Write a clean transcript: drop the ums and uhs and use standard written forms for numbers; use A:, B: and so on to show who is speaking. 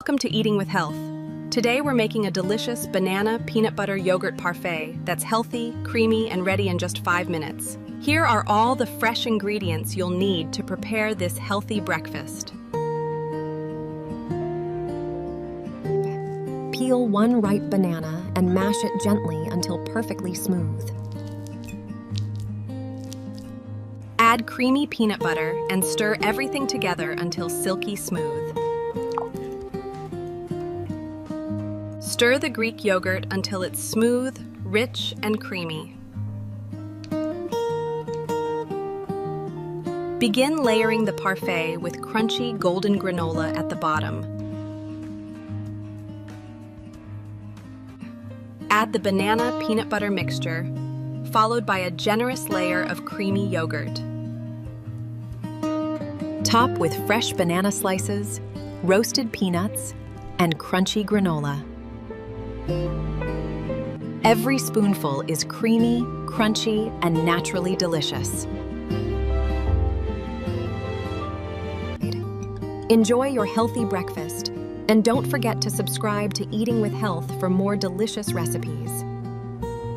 A: Welcome to Eating with Health. Today we're making a delicious banana peanut butter yogurt parfait that's healthy, creamy, and ready in just 5 minutes. Here are all the fresh ingredients you'll need to prepare this healthy breakfast.
B: Peel one ripe banana and mash it gently until perfectly smooth.
A: Add creamy peanut butter and stir everything together until silky smooth. Stir the Greek yogurt until it's smooth, rich, and creamy. Begin layering the parfait with crunchy golden granola at the bottom. Add the banana peanut butter mixture, followed by a generous layer of creamy yogurt.
B: Top with fresh banana slices, roasted peanuts, and crunchy granola. Every spoonful is creamy, crunchy, and naturally delicious. Enjoy your healthy breakfast, and don't forget to subscribe to Eating with Health for more delicious recipes.